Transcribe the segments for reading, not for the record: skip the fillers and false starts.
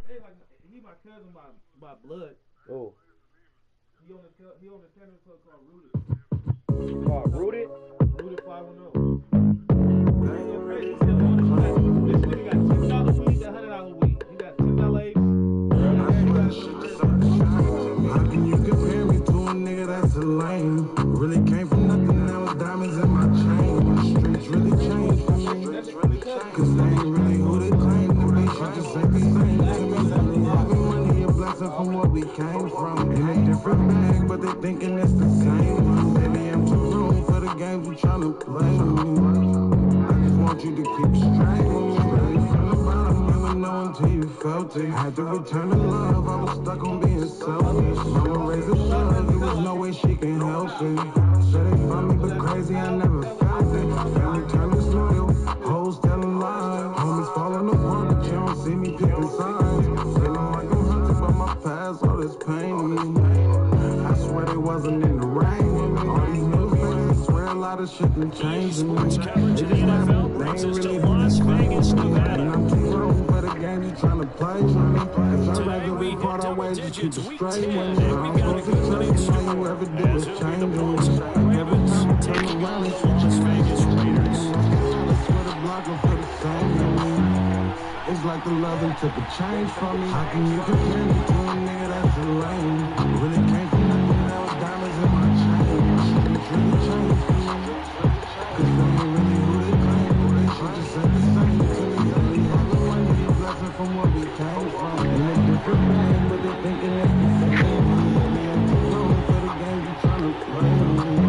Hey, like he my cousin by blood. Oh. He on the tennis club called Rooted. Called Rooted? Rooted 510. This nigga got $10 weed, $100 weed. He got $10 eggs. How can you compare me to a nigga that's a lame? Really came from nothing, now it's diamonds in my chain. The streets really changed for me. Cause they ain't really who they claim to be. Shit just ain't the same to me. Having money a blessing from where we came from. In a different bag, but they thinking it's the same. Maybe I'm too grown for the games you tryna play with me. I just want you to keep straight with me. Really from the bottom, you would know until you felt it. Had to return the love, I was stuck on being selfish. Mama raised a thug, there was no way she can help it. Said they found me, but crazy, I never felt it. Family turned disloyal, hoes telling lies. Homies falling apart, but you don't see me picking signs. Feeling like I'm hunted by my past, all this pain in me. I swear they wasn't in the rain with me. All these new faces, swear a lot of shit done changed in me. Sports coverage of the NFL brings us to Las Vegas, Nevada. I'm too grown for the game you trying to play with me. Today we hit double digits, week 10, and we've got a good one in store, as it'll be the Baltimore Ravens taking on the Las Vegas Raiders. It's like the loving took a change from me. How can you compare me to a nigga that's a lame? Really came from nothing, now it's diamonds in my chain. It's really changed for me. Cause they ain't really who they claim. They should just say the same to me. Only having money a blessing from where we came from. In a different band, but they thinking it's the same. Maybe I'm too grown for the game you tryna play.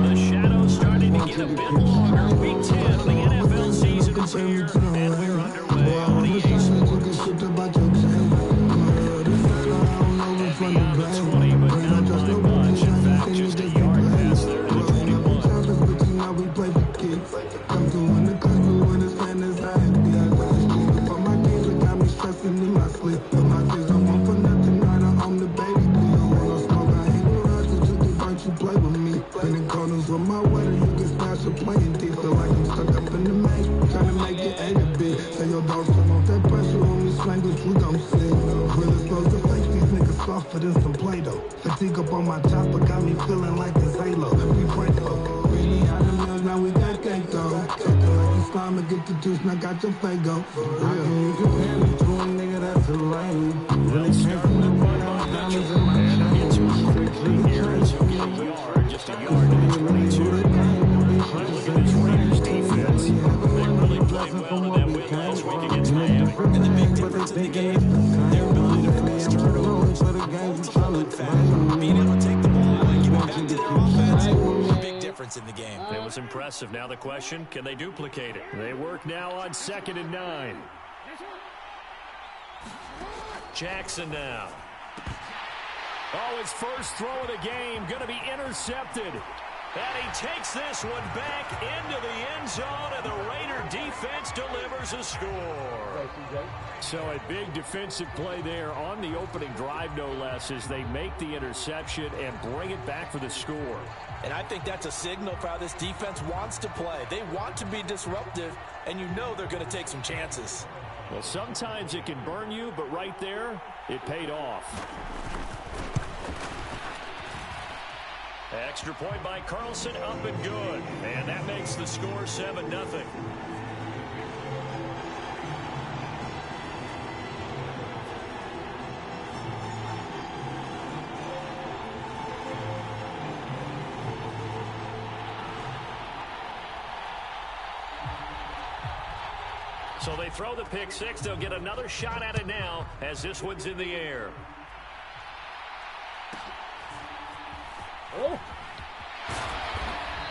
The shadow's starting to get a bit longer. Week 10 of the NFL season is here, and we're underway on the A's. Heading out to 20, but not by much. In fact, just a yard pass there to the 21. For this some Play-Doh. Fatigue up on my chopper got me feeling like this Halo. We break though. Really out of mills, now we got cake though. Talking like you slime and get the juice, now got your Fago. How can you compare me to a nigga that's a lame? Really start with a run by Mitchell, and a hit to him quickly here as he'll get a yard, just a yard to the 22. Look at this Raiders defense. They really played well in that win last week against Miami. And the big difference in the game, their ability to force turnovers multiple, in fact. Being able to take the ball away, give it back to their offense, a big difference in the game. It was impressive. Now the question, can they duplicate it? They work now on 2nd and 9. Jackson now. Oh, his first throw of the game going to be intercepted. And he takes this one back into the end zone, and the Raider defense delivers a score. So a big defensive play there on the opening drive, no less, as they make the interception and bring it back for the score. And I think that's a signal for how this defense wants to play. They want to be disruptive, and you know they're going to take some chances. Well, sometimes it can burn you, but right there, it paid off. Extra point by Carlson, up and good. And that makes the score 7-0. So they throw the pick six. They'll get another shot at it now as this one's in the air. Oh.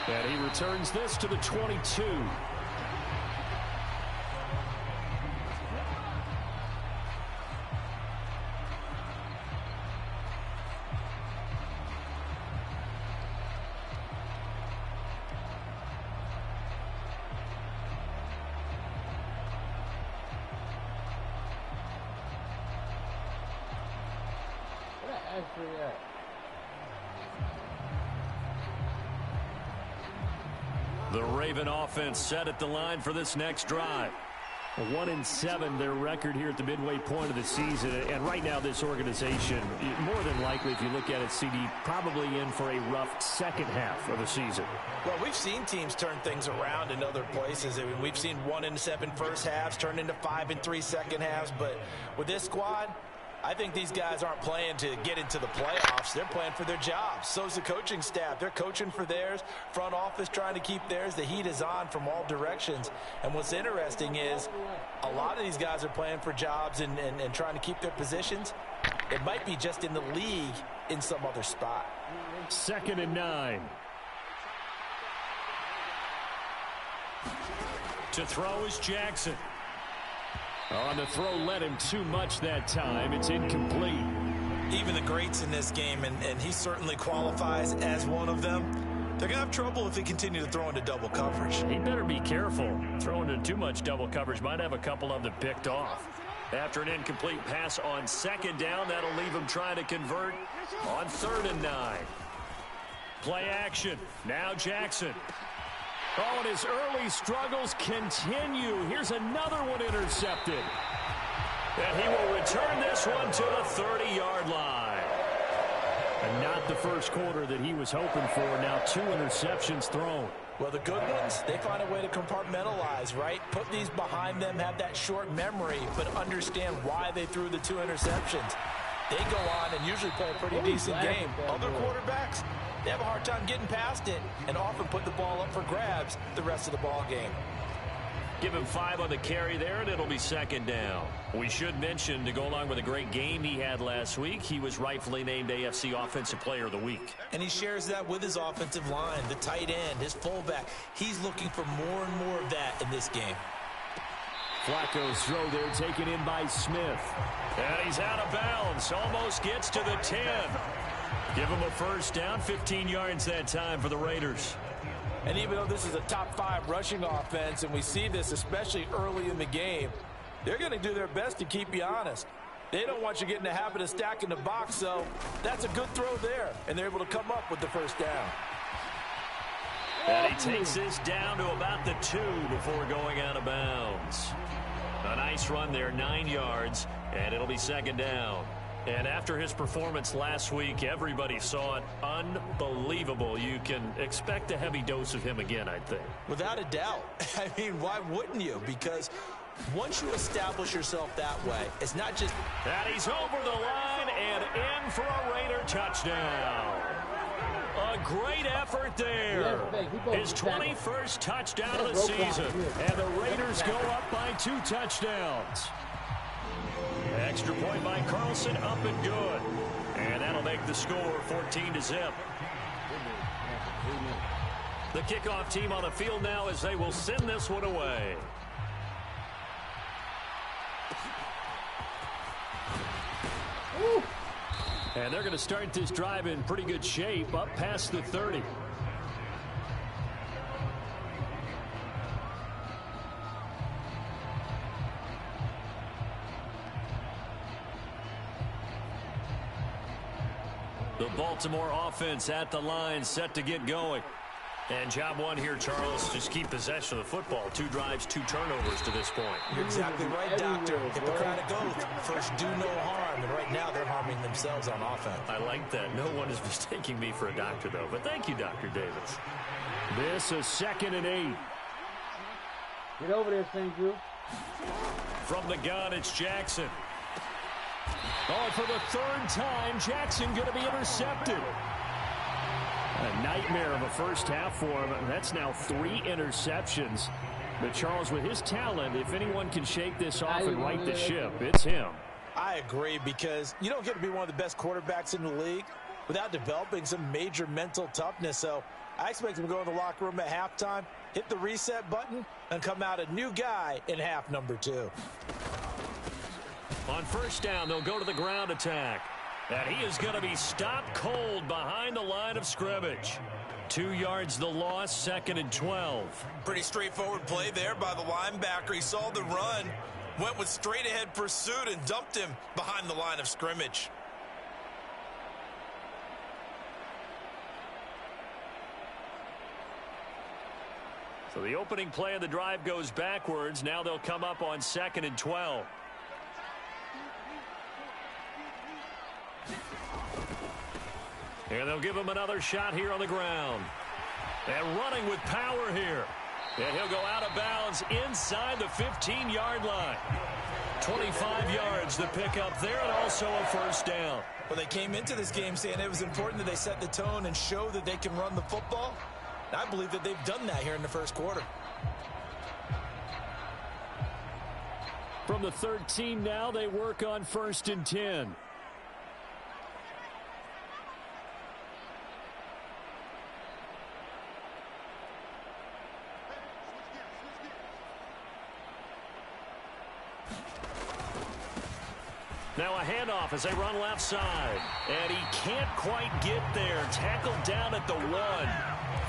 And he returns this to the 22. The Raven offense set at the line for this next drive. 1-7, their record here at the midway point of the season. And right now, this organization, more than likely, if you look at it, CD, probably in for a rough second half of the season. Well, we've seen teams turn things around in other places. I mean, we've seen 1-7 first halves turn into 5-3 second halves. But with this squad, I think these guys aren't playing to get into the playoffs. They're playing for their jobs. So's the coaching staff. They're coaching for theirs. Front office trying to keep theirs. The heat is on from all directions. And what's interesting is a lot of these guys are playing for jobs and trying to keep their positions. It might be just in the league in some other spot. 2nd and 9. To throw is Jackson. On the throw led him too much that time. It's incomplete. Even the greats in this game, and he certainly qualifies as one of them, they're going to have trouble if they continue to throw into double coverage. He better be careful. Throwing into too much double coverage might have a couple of them picked off. After an incomplete pass on 2nd down, that'll leave him trying to convert on 3rd and 9. Play action. Now Jackson. Oh, and his early struggles continue. Here's another one intercepted. And he will return this one to the 30-yard line. And not the first quarter that he was hoping for. Now 2 interceptions thrown. Well, the good ones, they find a way to compartmentalize, right? Put these behind them, have that short memory, but understand why they threw the 2 interceptions. They go on and usually play a pretty decent game. Other quarterbacks, they have a hard time getting past it and often put the ball up for grabs the rest of the ball game. Give him 5 on the carry there, and it'll be 2nd down. We should mention, to go along with a great game he had last week, he was rightfully named AFC Offensive Player of the Week. And he shares that with his offensive line, the tight end, his fullback. He's looking for more and more of that in this game. Flacco's throw there taken in by Smith. And he's out of bounds. Almost gets to the 10. Give him a first down, 15 yards that time for the Raiders. And even though this is a top 5 rushing offense, and we see this especially early in the game, they're going to do their best to keep you honest. They don't want you getting the habit of stacking the box, so that's a good throw there. And they're able to come up with the first down. And he takes this down to about the 2 before going out of bounds. A nice run there, 9 yards, and it'll be 2nd down. And after his performance last week, everybody saw it. Unbelievable. You can expect a heavy dose of him again, I think. Without a doubt. I mean, why wouldn't you? Because once you establish yourself that way, it's not just... And he's over the line and in for a Raider touchdown. A great effort there. His 21st touchdown of the season. And the Raiders go up by 2 touchdowns. Extra point by Carlson, up and good. And that'll make the score 14-0. The kickoff team on the field now as they will send this one away. And they're going to start this drive in pretty good shape, up past the 30. The Baltimore offense at the line, set to get going. And job one here, Charles, just keep possession of the football. 2 drives, 2 turnovers to this point. You're exactly right, Doctor. Hippocratic oath. First, do no harm. And right now, they're harming themselves on offense. I like that. No one is mistaking me for a doctor, though. But thank you, Dr. Davis. This is 2nd and 8. Get over there, St. Drew. From the gun, it's Jackson. Oh, for the 3rd time, Jackson going to be intercepted. A nightmare of a first half for him. That's now 3 interceptions. But Charles, with his talent, if anyone can shake this off and right the ship, it's him. I agree, because you don't get to be one of the best quarterbacks in the league without developing some major mental toughness. So I expect him to go in the locker room at halftime, hit the reset button, and come out a new guy in half number 2. On first down, they'll go to the ground attack. And he is going to be stopped cold behind the line of scrimmage. 2 yards the loss, 2nd and 12. Pretty straightforward play there by the linebacker. He saw the run, went with straight-ahead pursuit, and dumped him behind the line of scrimmage. So So the opening play of the drive goes backwards. Now they'll come up on 2nd and 12. And they'll give him another shot here on the ground. And running with power here. And he'll go out of bounds inside the 15-yard line. 25 yards to pick up there, and also a first down. Well, they came into this game saying it was important that they set the tone and show that they can run the football. And I believe that they've done that here in the first quarter. From the 13 now, they work on 1st and 10. Now a handoff as they run left side. And he can't quite get there. Tackled down at the 1.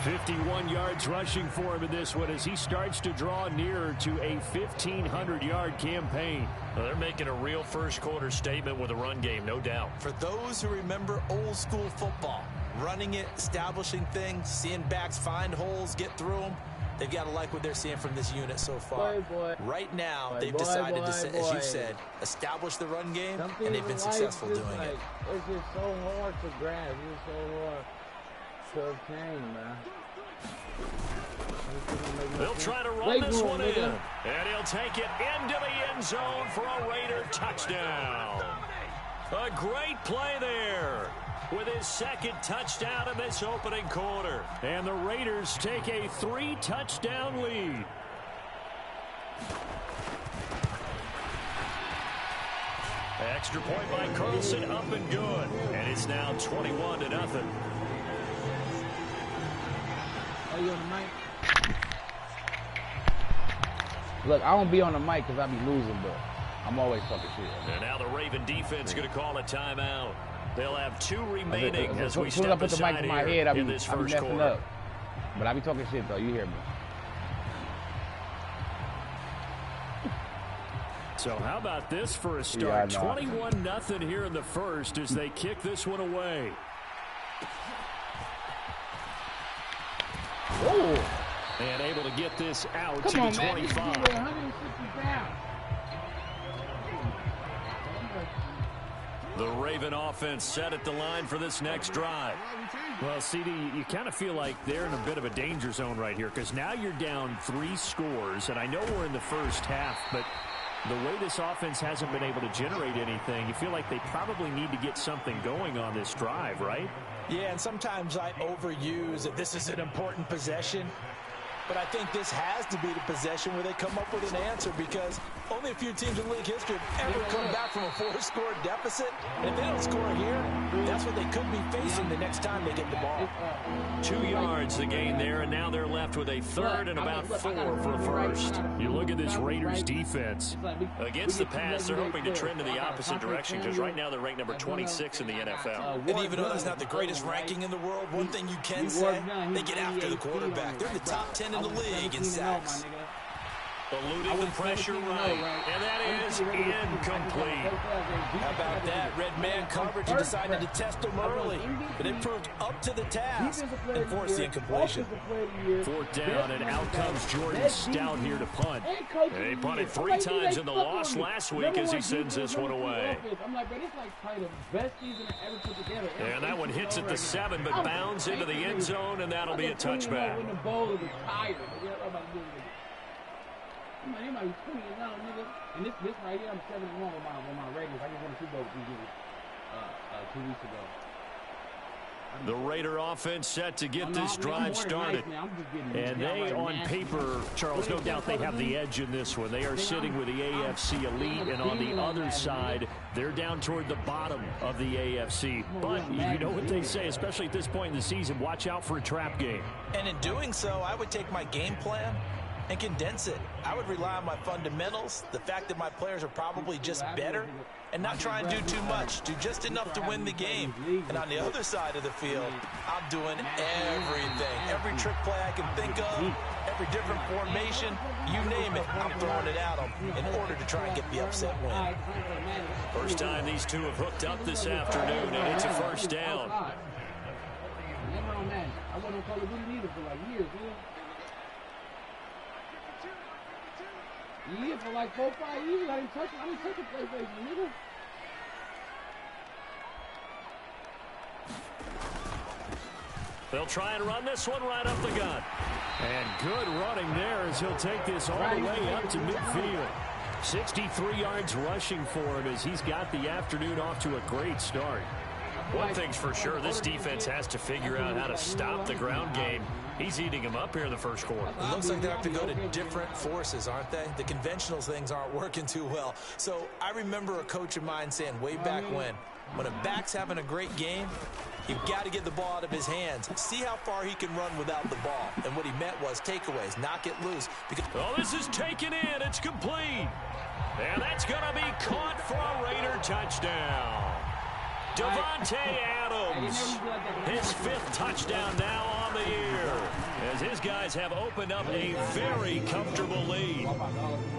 51 yards rushing for him in this one as he starts to draw nearer to a 1,500-yard campaign. Well, they're making a real first quarter statement with a run game, no doubt. For those who remember old school football, running it, establishing things, seeing backs find holes, get through them, they've got to like what they're seeing from this unit so far. Right now, they've decided to, as you said, establish the run game, and they've been successful doing it. It's just so hard to grasp. It's so hard to obtain, man. They'll try to run this one in, and he'll take it into the end zone for a Raider touchdown. A great play there with his 2nd touchdown in this opening quarter. And the Raiders take a 3-touchdown lead. Extra point by Carlson, up and good. And it's now 21-0. Are you on the mic? Look, I won't be on the mic because I be losing, but I'm always talking shit. And now the Raven defense going to call a timeout. They'll have 2 remaining as we step aside here in this first quarter. Up. But I be talking shit, though. You hear me. So how about this for a start? 21-0 here in the first as they kick this one away. Oh. And able to get this out to the 25. The Raven offense set at the line for this next drive. Well, CD, you kind of feel like they're in a bit of a danger zone right here because now you're down 3 scores, and I know we're in the first half, but the way this offense hasn't been able to generate anything, you feel like they probably need to get something going on this drive, right? Yeah, and sometimes I overuse that this is an important possession. But I think this has to be the possession where they come up with an answer because only a few teams in league history have ever come back from a 4-score deficit. And if they don't score here, that's what they could be facing the next time they get the ball. 2 yards the gain there, and now they're left with a 3rd and about 4 for a first. You look at this Raiders defense. Against the pass, they're hoping to trend in the opposite direction because right now they're ranked number 26 in the NFL. And even though that's not the greatest ranking in the world, one thing you can say, they get after the quarterback. They're in the top 10 in the league in sacks. Eluding the pressure right, and that is incomplete. How about that? Red man coverage and decided to test them early, but it proved up to the task and forced the incompletion. 4th down, and out comes Jordan Stout here to punt. And he punted 3 times in the loss last week as he sends this one away. And that one hits at the 7, but bounds into the end zone, and that'll be a touchback. They might be 20 years old, nigga. And this right here, I'm 7-1 with my Raiders. I just won a Super Bowl 2 weeks ago. The Raider offense set to get this drive started. And they, on paper, Charles, no doubt they have the edge in this one. They are sitting with the AFC elite, and on the other side, they're down toward the bottom of the AFC. But you know what they say, especially at this point in the season, watch out for a trap game. And in doing so, I would take my game plan and condense it. I would rely on my fundamentals, the fact that my players are probably just better, and not try and do too much, do just enough to win the game. And on the other side of the field, I'm doing everything. Every trick play I can think of, every different formation, you name it, I'm throwing it at them in order to try and get the upset win. First time these two have hooked up this afternoon, and it's a first down. I wasn't on Call of Duty either for like years, dude. Yeah, for like 4-5 years, I didn't touch a PlayStation, nigga. They'll try and run this one right up the gut. And good running there as he'll take this all the way up to midfield. 63 yards rushing for him as he's got the afternoon off to a great start. One thing's for sure, this defense has to figure out how to stop the ground game. He's eating him up here in the first quarter. It looks like they have to go to different forces, aren't they? The conventional things aren't working too well. So I remember a coach of mine saying way back when a back's having a great game, you've got to get the ball out of his hands. See how far he can run without the ball. And what he meant was takeaways, knock it loose. Because oh, this is taken in. It's complete. And that's going to be caught for a Raider touchdown. Devontae Adams, his 5th touchdown now on the year, as his guys have opened up a very comfortable lead.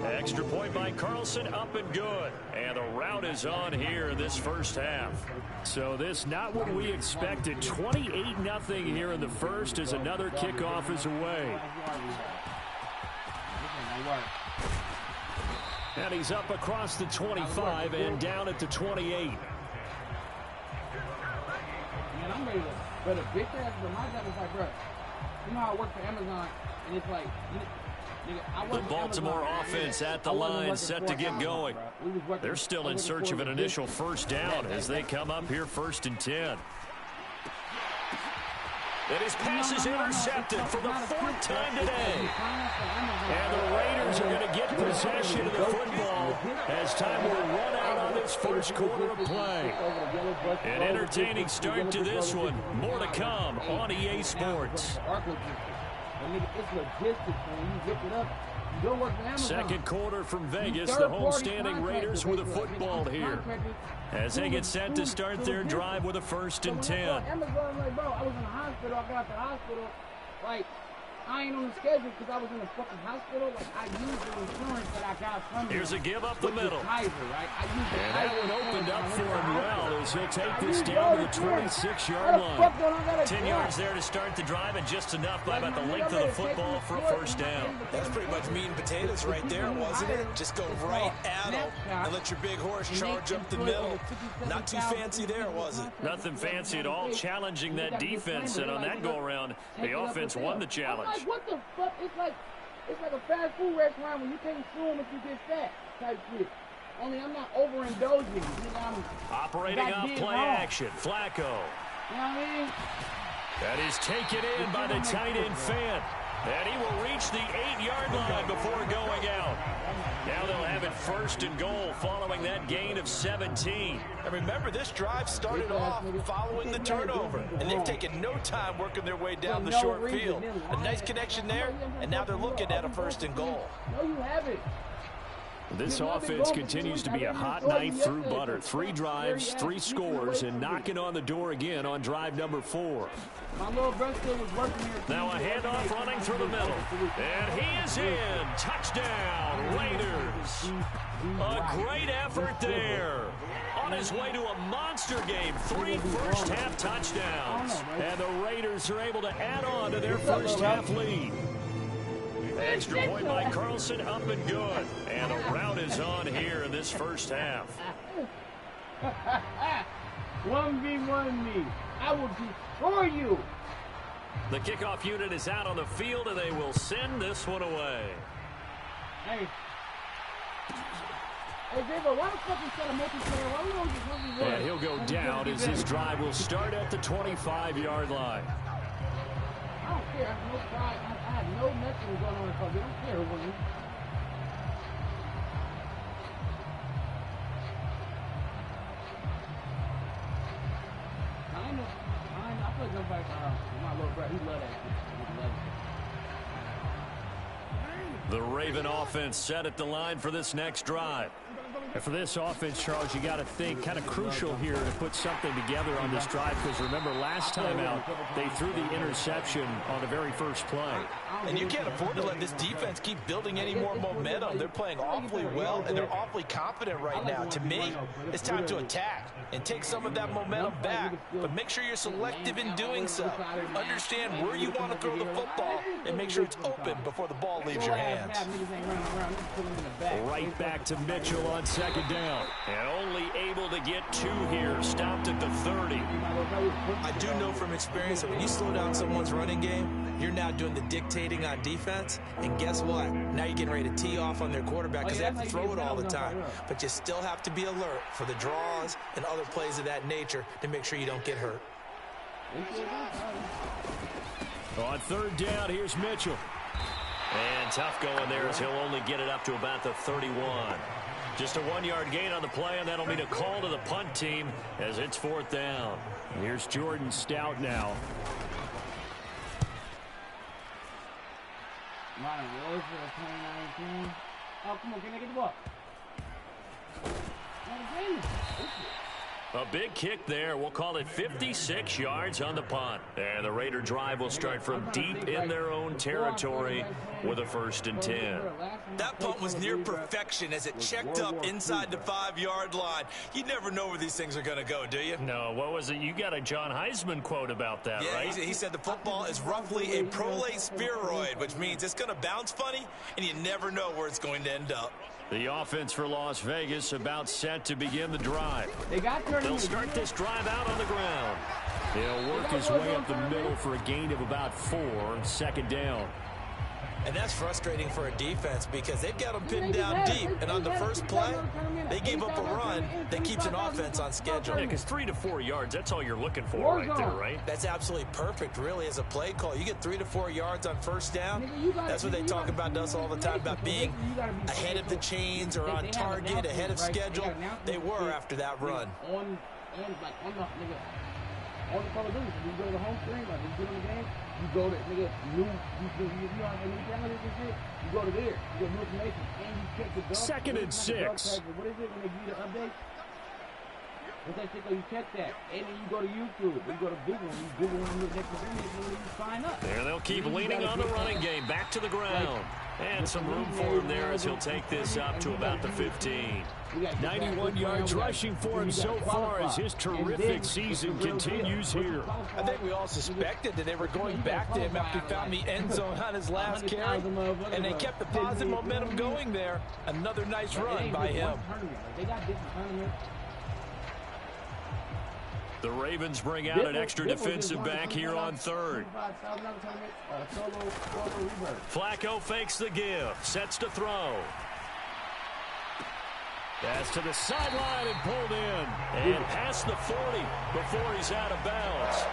Extra point by Carlson, up and good. And the route is on here in this first half. So this not what we expected. 28-0 here in the first as another kickoff is away. And he's up across the 25 and down at the 28. I'm ready to, but a bitch ass, but my job is like, bro, you know how I work for Amazon, and it's like, nigga, I work the Baltimore offense at the line, set to get going. They're still in search of an initial first down as they come up here 1st and 10. And his pass is intercepted for the 4th time today. And the Raiders are going to get possession of the football as time will run out on this first quarter of play. An entertaining start to this one. More to come on EA Sports. Second quarter from Vegas, the homestanding Raiders with a football here as they get set to start their drive with a 1st and 10. Amazon, like, bro, I was in the hospital. I got out the hospital. Like, I ain't on the schedule because I was in the fucking hospital. Like, I used the insurance that I got from you. Here's a give up the middle. Kaiser, right? And that one opened up for him well as he'll take this down to the 26-yard line. 10 yards there to start the drive and just enough by about the length of the football for a first down. that's pretty much meat and potatoes right there, wasn't it? Just go right at him and let your big horse charge up the middle. Not too fancy there, was it? Nothing fancy at all, challenging that defense, and on that go-around, the offense won the challenge. Like, what the fuck? It's like a fast food restaurant where you can't sue them if you get fat type shit. Only I'm not overindulging. Operating off play action, Flacco. You know what I mean? That is taken in by the tight end Fant. And he will reach the 8-yard line before going out. Now they'll have it 1st and goal following that gain of 17. And remember, this drive started off following the turnover, and they've taken no time working their way down the short field. A nice connection there, and now they're looking at a 1st and goal. No, you haven't. This offense continues to be a hot knife through butter. 3 drives, 3 scores, and knocking on the door again on drive number 4. My little brother was working here. Now a handoff running through the middle. And he is in. Touchdown, Raiders. A great effort there. On his way to a monster game. 3 first-half touchdowns. And the Raiders are able to add on to their first-half lead. Extra point by Carlson, up and good. And the route is on here in this first half. 1v1 me. I will destroy you. The kickoff unit is out on the field, and they will send this one away. Hey, Davo, why the fuck instead of multiplayer? Why we don't just multiplayer? And he'll go down as his drive will start at the 25-yard line. I don't care. I have no pride. I have no messaging going on in the I don't care who wins. I put nobody my little brother. He love that shit. He loves it. The Raven offense set at the line for this next drive. And for this offense, Charles, you got to think kind of crucial here to put something together on this drive because remember last time out they threw the interception on the very first play. And you can't afford to let this defense keep building any more momentum. They're playing awfully well, and they're awfully confident right now. To me, it's time to attack and take some of that momentum back, but make sure you're selective in doing so. Understand where you want to throw the football and make sure it's open before the ball leaves leaves your hands. Right back to Mitchell on second down. And only able to get 2 here. Stopped at the 30. I do know from experience that when you slow down someone's running game, you're now doing the dictating on defense. And guess what? Now you're getting ready to tee off on their quarterback because they have to throw it all the time. But you still have to be alert for the draws and other plays of that nature to make sure you don't get hurt. On third down, here's Mitchell. And tough going there as he'll only get it up to about the 31. Just a 1-yard gain on the play, and that'll mean a call to the punt team as it's 4th down. Here's Jordan Stout now. Oh, come on, can I get the ball? A big kick there. We'll call it 56 yards on the punt. And the Raider drive will start from deep in their own territory with a 1st and 10. That punt was near perfection as it checked up inside the 5-yard line. You never know where these things are going to go, do you? No, what was it? You got a John Heisman quote about that, yeah, right? He said the football is roughly a prolate spheroid, which means it's going to bounce funny, and you never know where it's going to end up. The offense for Las Vegas about set to begin the drive. They'll start this drive out on the ground. He'll work his way up the middle for a gain of about 4, 2nd down. And that's frustrating for a defense because they've got them pinned down deep. And on the first play, they gave up a run that keeps an offense on schedule. Yeah, because 3 to 4 yards, that's all you're looking for right there, right? That's absolutely perfect, really, as a play call. You get 3 to 4 yards on first down. That's what they talk about us all the time, about being ahead of the chains or on target, ahead of schedule. They were after that run. On the Call of Duty, you go to the home screen, like you get on the game, you go to nigga new challenges and shit. You go to there, you get new information, and you check the dog. 2nd and 6. What is it when they give you the update? What's that shit? You check that, and then you go to YouTube, you go to Google, and you Google when you next to you sign up. There they'll keep leaning on the running game, back to the ground. And some room for him there as he'll take this up to about the 15. 91 yards rushing for him so far as his terrific season continues here. I think we all suspected that they were going back to him after he found the end zone on his last carry, and they kept the positive momentum going there. Another nice run by him. The Ravens bring out an extra defensive back here on 3rd. Flacco fakes the give, sets to throw. Pass to the sideline and pulled in. And past the 40 before he's out of bounds.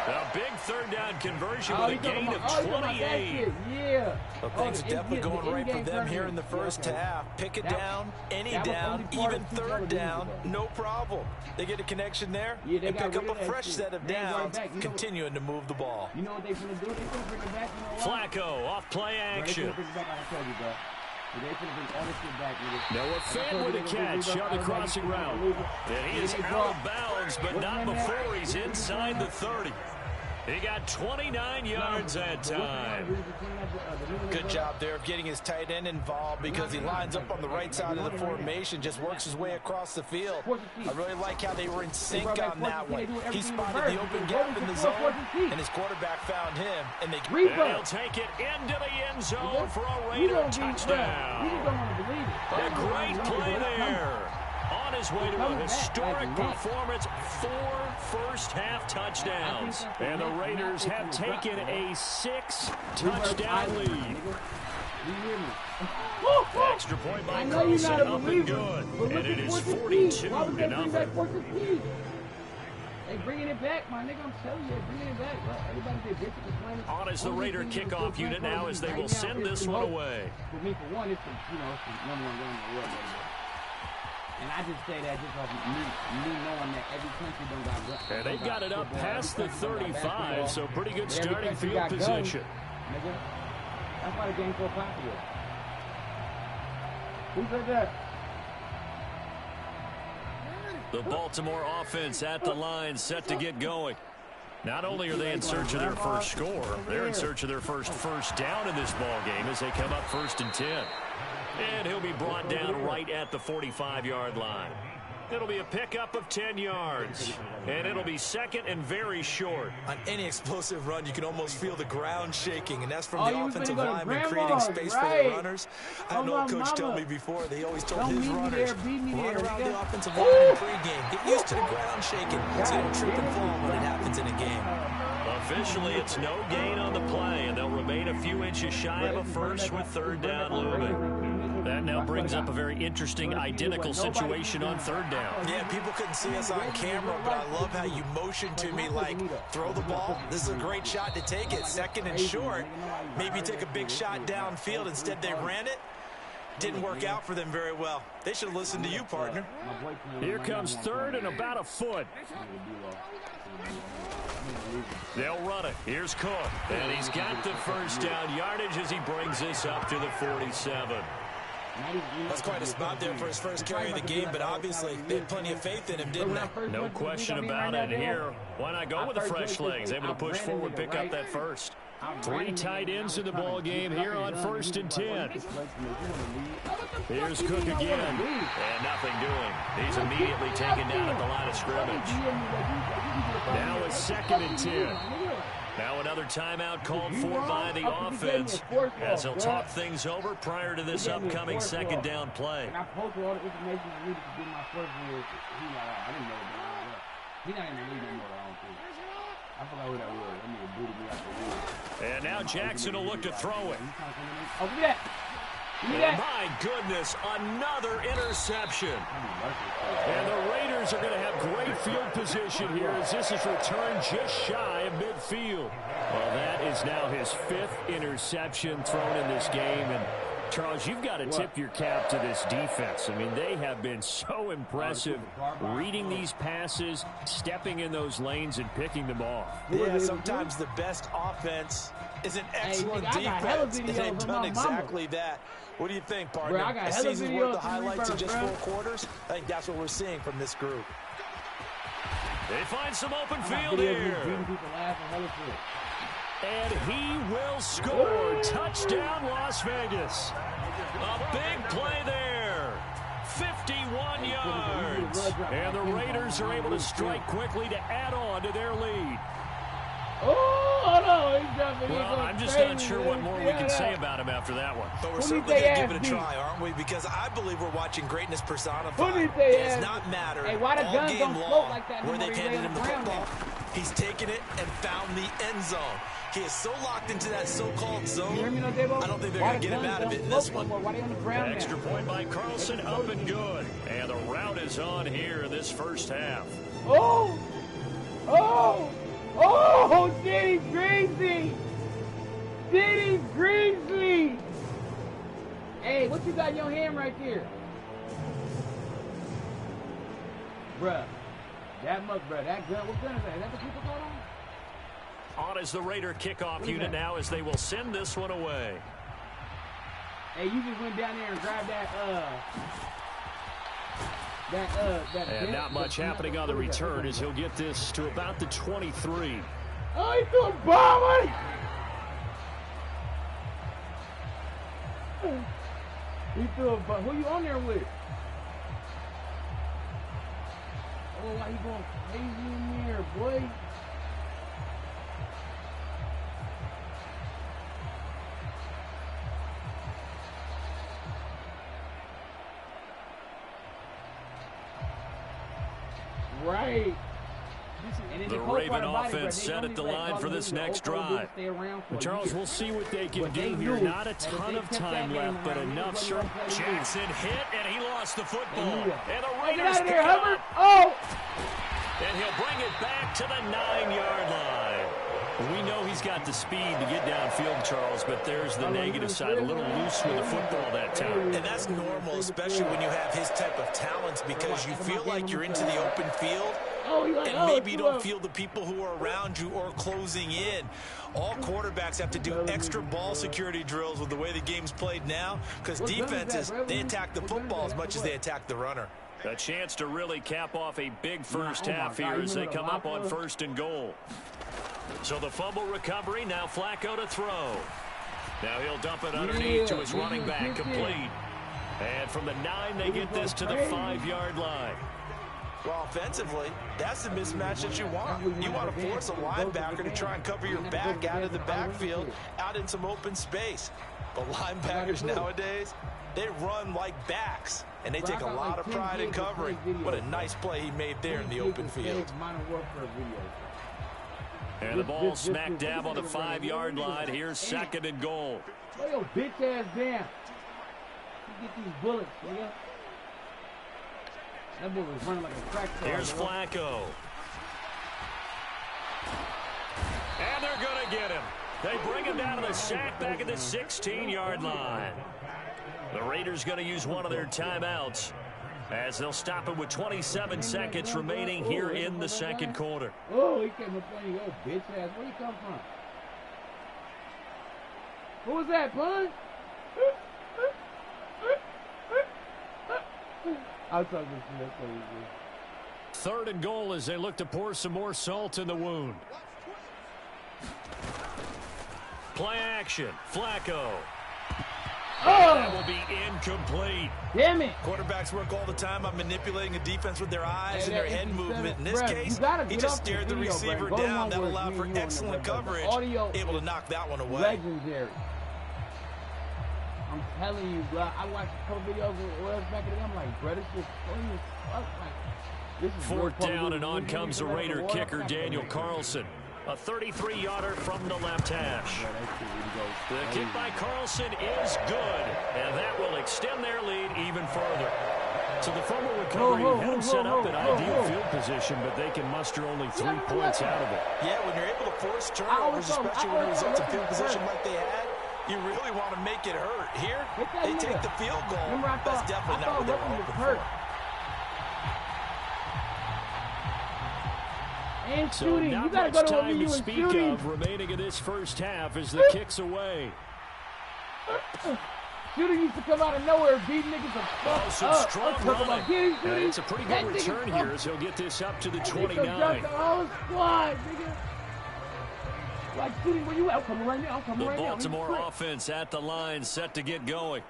A big 3rd down conversion with a gain of 28. Well, things are definitely going right for them here in the first half. Pick it down, any down, even 3rd down, no problem. They get a connection there and pick up a fresh set of downs, continuing to move the ball. You know what they're going to do? They're going to bring it back. Flacco off play action. Noah Fant with a catch on the crossing route. And he is out of bounds, but not before he's inside the 30. He got 29 yards that time. Good job there of getting his tight end involved because he lines up on the right side of the formation, just works his way across the field. I really like how they were in sync on that one. He spotted the open gap in the zone, and his quarterback found him, and they'll take it into the end zone for a Raider touchdown. A great play there. On his way to a historic performance, 4 first-half touchdowns. And the Raiders have taken a 6-touchdown lead. Extra point by Carlson, up and good. And it is 42-0. They bringing it back, my nigga. I'm telling you, bringing it back. Everybody did different. On is the Raider kickoff unit now as they will send this one away. For me, for one, it's the number 1 game in the world. And I just say that just off me knowing that every country don't got. And they've got it up past the 35, so pretty good starting field position. Nigga, that's why the game's so popular. Who said that? The Baltimore offense at the line, set to get going. Not only are they in search of their first score, they're in search of their first down in this ball game as they come up 1st and 10. And he'll be brought down right at the 45-yard line. It'll be a pickup of 10 yards. And it'll be second and very short. On any explosive run, you can almost feel the ground shaking, and that's from the offensive lineman creating grandma's, space right. for the runners. I had an old coach tell me before, they always told Don't his meet me runners, there, beat me run there, around nigga. the offensive line in pregame. Get used to the ground shaking so you don't trip and fall when it happens in a game. Officially, it's no gain on the play, and they'll remain a few inches shy of a first with third down looming. That now brings up a very interesting identical situation on third down. Yeah, people couldn't see us on camera, but I love how you motioned to me like, throw the ball. This is a great shot to take it. Second and short. Maybe take a big shot downfield. Instead, they ran it. Didn't work out for them very well. They should have listened to you, partner. Here comes third and about a foot. They'll run it. Here's Cook. And he's got the first down yardage as he brings this up to the 47. That's quite a spot there for his first carry of the game, but obviously they had plenty of faith in him, didn't they? No question about it. Here, why not go with the fresh legs? Able to push forward, pick up that first. 3 tight ends in the ball game here on 1st and 10. Here's Cook again, and nothing doing. He's immediately taken down at the line of scrimmage. Now it's 2nd and 10. Now another timeout called for by the offense as he'll talk things over prior to this upcoming 2nd down play. I posted all the information you needed to do my first year. I didn't know that. He's not in the league anymore, I don't think. I forgot who that was. That nigga booted me out the league. And now Jackson will look to throw it. Oh, give me that. Give me Oh, that. my goodness, another interception. And the Raiders are going to have great field position here as this is returned just shy of midfield. Well, that is now his 5th interception thrown in this game. And, Charles, you've got to tip your cap to this defense. I mean, they have been so impressive reading these passes, stepping in those lanes, and picking them off. Yeah, sometimes the best offense is an excellent defense, and they've done exactly that. What do you think, partner? A season's worth of highlights in just 4 quarters? I think that's what we're seeing from this group. They find some open field here. And he will score. Touchdown, Las Vegas. A big play there. 51 yards. And the Raiders are able to strike quickly to add on to their lead. Oh, no, he's jumping. Well, I'm just not sure what more we can say about him after that one. But we're certainly going to give it a try, aren't we? Because I believe we're watching greatness personified. It does not matter all game long where they've handed him the football. He's taken it and found the end zone. He is so locked into that so-called zone, I don't think they're going to get him out of it in this one. Extra point by Carlson, up and good. And the route is on here in this first half. Oh! Oh! Oh, Diddy Greasy! Diddy Greasy! Hey, what you got in your hand right there? Bruh. That gun, what gun is that? Is that the people called on? On is the Raider kickoff unit now as they will send this one away. Hey, you just went down there and grabbed that, and not much happening on the return as he'll get this to about the 23. Oh, he threw a bomb! He threw a bomb. Who you on there with? Oh, why you going crazy in there, boy? Right. The Raven offense set at the line for this next drive. But Charles, we'll see what they can do here. Not a ton of time left, but enough. Jackson hit, and he lost the football. And the Raiders pick it up. Oh! And he'll bring it back to the 9-yard line. We know he's got the speed to get downfield, Charles, but there's the negative side. A little loose with the football that time. And that's normal, especially when you have his type of talents, because you feel like you're into the open field, and maybe you don't feel the people who are around you or closing in. All quarterbacks have to do extra ball security drills with the way the game's played now, because defenses, they attack the football as much as they attack the runner. A chance to really cap off a big first half here as they come up on 1st and goal. So the fumble recovery, now Flacco to throw. Now he'll dump it underneath to his running back, complete. And from the 9, they get this to the 5-yard line. Well, offensively, that's the mismatch that you want. You want to force a linebacker to try and cover your back out of the backfield, out in some open space. But linebackers nowadays, they run like backs, and they take a lot of pride in covering. What a nice play he made there in the open field. And the ball smack dab on the 5-yard line. Here's 2nd and goal. Lay your bitch ass down. You get these bullets, nigga. That boy was running like a crack star. Here's Flacco. And they're going to get him. They bring him down to the sack back at the 16-yard line. The Raiders going to use one of their timeouts as they'll stop it with 27 seconds remaining here in the 2nd quarter. Oh, he came up on you, oh, bitch ass. Where you come from? Who was that, bud? I'll talk to you. 3rd and goal as they look to pour some more salt in the wound. Play action. Flacco. Oh! That will be incomplete. Damn it. Quarterbacks work all the time on manipulating a defense with their eyes and their head movement. In this case, he just stared the receiver down. That allowed for excellent coverage. Able to knock that one away. Legendary. I'm telling you, bro. I watched a couple videos of Oils back in the day. I'm like, bro, this is funny as fuck. Like, this is 4th down, and on comes the Raider kicker, Daniel Carlson. A 33-yarder from the left hash. The kick by Carlson is good, and that will extend their lead even further. So the fumble recovery had them set up in ideal field position, but they can muster only 3 points out of it. Yeah, when you're able to force turnovers, especially when it results in field position like they had, you really want to make it hurt. Here, they take the field goal. That's definitely not what they were hoping for. And so shooting. not You gotta much go to time to speak shooting. of remaining in this first half as the kick's away. Shooting used to come out of nowhere, beat niggas the fuck Oh, some up. strong running. And it's a pretty good return here as he'll get this up to the 29. The whole squad, nigga. Like shooting, where you at? I'm coming right now. I'm coming right now. The Baltimore offense at the line, set to get going.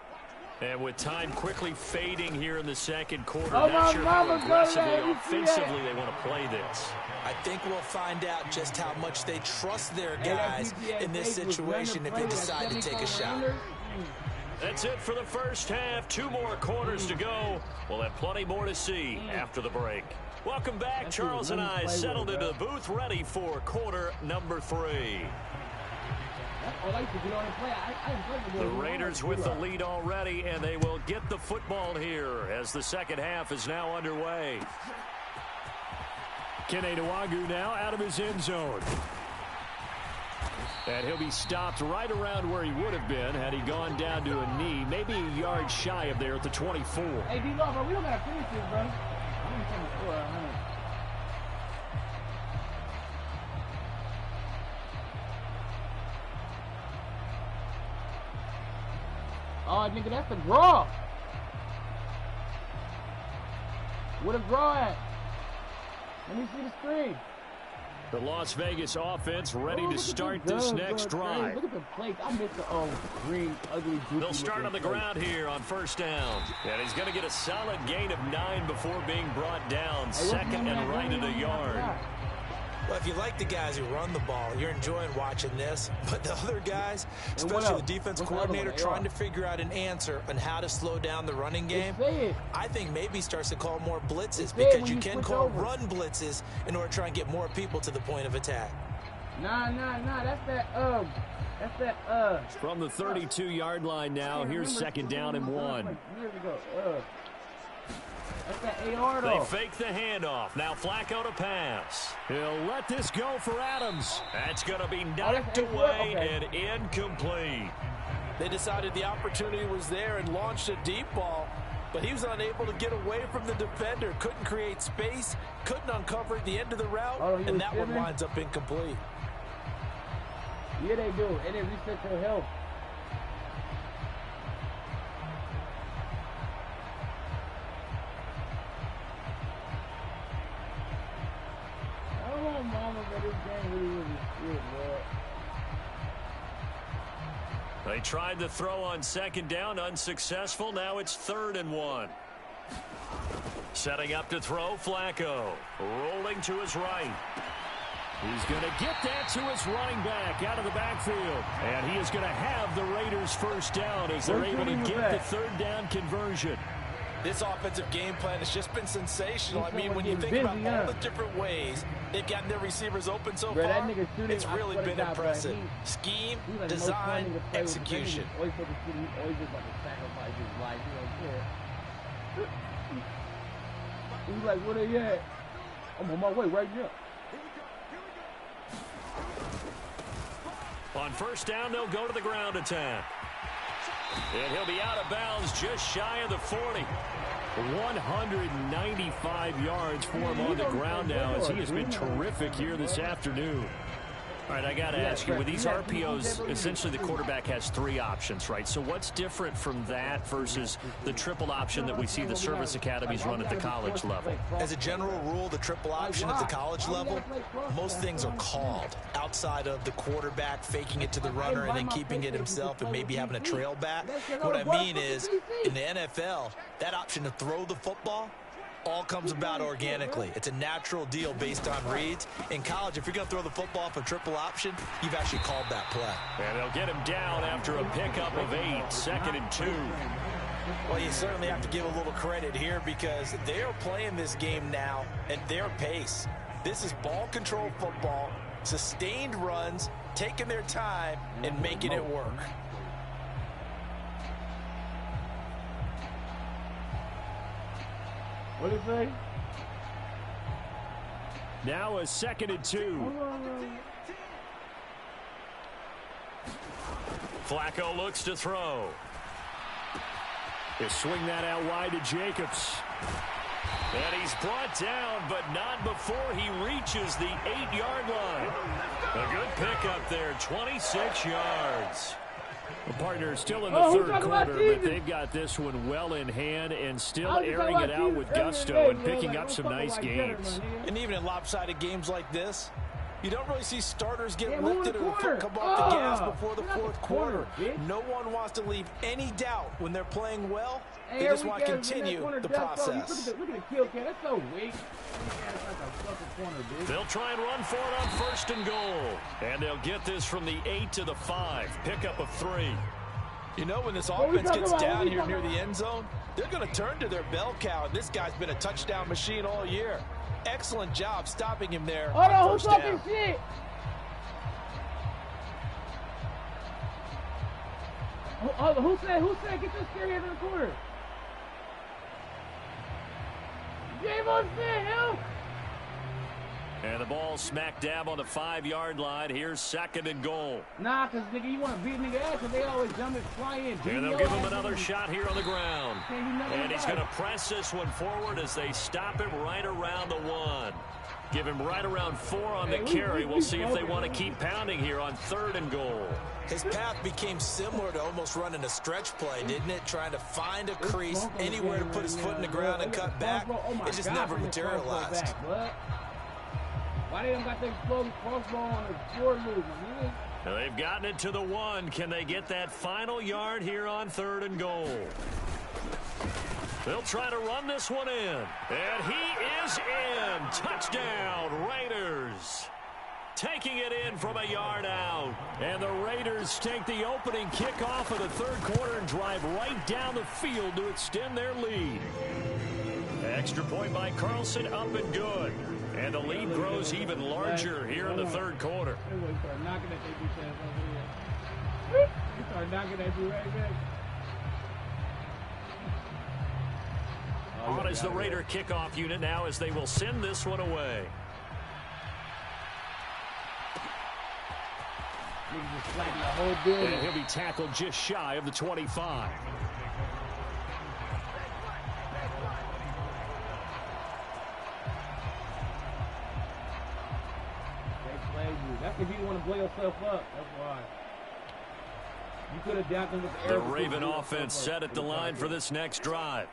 And with time quickly fading here in the 2nd quarter, not sure how aggressively, offensively they want to play this. I think we'll find out just how much they trust their guys in this situation if they decide to take a shot. That's it for the first half. 2 more quarters to go. We'll have plenty more to see after the break. Welcome back. Charles and I settled into the booth, ready for quarter number 3. The Raiders with the lead already, and they will get the football here as the 2nd half is now underway. Kene Nwagu now out of his end zone. And he'll be stopped right around where he would have been had he gone down to a knee, maybe a yard shy of there at the 24. Hey, D-Law, bro, we don't got to finish this, bro. Oh, nigga, that's the draw. Where the draw at? Let me see the screen. The Las Vegas offense ready to start this next drive. Look at the plays. I missed the green, ugly, goofy. They'll start on the ground here on 1st down. And he's going to get a solid gain of 9 before being brought down. 2nd and right at a yard. Well, if you like the guys who run the ball, you're enjoying watching this. But the other guys, especially the defense coordinator, trying to figure out an answer on how to slow down the running game, I think maybe starts to call more blitzes because you can call run blitzes in order to try and get more people to the point of attack. Nah. That's that, From the 32-yard line now, here's 2nd down and 1. That's that AR, though. They fake the handoff. Now Flacco to pass. He'll let this go for Adams. That's going to be knocked away and incomplete. They decided the opportunity was there and launched a deep ball, but he was unable to get away from the defender. Couldn't create space, couldn't uncover the end of the route, and that one winds up incomplete. Yeah, they do. And they reset your health. They tried to throw on 2nd down, unsuccessful. Now it's 3rd and 1. Setting up to throw, Flacco. Rolling to his right. He's going to get that to his running back out of the backfield. And he is going to have the Raiders first down as they're able to get the third down conversion. This offensive game plan has just been sensational. I mean, when you think about all the different ways they've gotten their receivers open so far, it's really been impressive. Scheme, design, execution. Always just about to sacrifice his life. He don't care. He's like, where they at? I'm on my way right now. On first down, they'll go to the ground attack. And he'll be out of bounds just shy of the 40. 195 yards for him on the ground now as he has been terrific here this afternoon. All right, I got to ask you, with these RPOs, essentially the quarterback has 3 options, right? So what's different from that versus the triple option that we see the service academies run at the college level? As a general rule, the triple option at the college level, most things are called outside of the quarterback faking it to the runner and then keeping it himself and maybe having a trail back. What I mean is, in the NFL, that option to throw the football all comes about organically. It's a natural deal based on reads. In college, if you're going to throw the football for triple option, you've actually called that play. And they'll get him down after a pickup of 8, 2nd and 2. Well, you certainly have to give a little credit here because they are playing this game now at their pace. This is ball control football, sustained runs, taking their time, and making it work. What did it say? Now a 2nd and 2. Flacco looks to throw. He'll swing that out wide to Jacobs. And he's brought down, but not before he reaches the 8-yard line. A good pickup there, 26 yards. The partner is still in the third quarter, but they've got this one well in hand and still airing it out with gusto and picking up some nice gains. And even in lopsided games like this, you don't really see starters get lifted or the foot come off the gas before the fourth quarter. No one wants to leave any doubt when they're playing well. They just want to continue the process. Look at the kill cam. That's so weak. They'll try and run for it on 1st and goal. And they'll get this from the 8 to the 5. Pickup of 3. You know, when this offense gets down here near the end zone, they're going to turn to their bell cow. And this guy's been a touchdown machine all year. Excellent job stopping him there on first down. Shit. Who said get this carry in the corner? Game on set, help! And the ball smack dab on the 5-yard line. Here's 2nd and goal. Nah, because, nigga, you want to beat nigga ass because they always jump and fly in. And they'll give him another shot here on the ground. And he's going to press this one forward as they stop him right around the 1. Give him right around 4 on the carry. We'll see if they want to keep pounding here on 3rd and goal. His path became similar to almost running a stretch play, didn't it? Trying to find a crease, anywhere to put his foot in the ground and cut back. It just never materialized. Why they don't got that exploding crossbow on the floor movement, man? They've gotten it to the 1. Can they get that final yard here on 3rd and goal? They'll try to run this one in. And he is in. Touchdown, Raiders. Taking it in from a yard out. And the Raiders take the opening kickoff of the 3rd quarter and drive right down the field to extend their lead. Extra point by Carlson, up and good. And the lead grows even larger here in the 3rd quarter. Start knocking at that defense over here. Start knocking at you right back. On is the Raider kickoff unit now as they will send this one away. And he'll be tackled just shy of the 25. That's if you want to blow yourself up. That's why. You could have doubted with the The Raven offense set at the line for this next drive.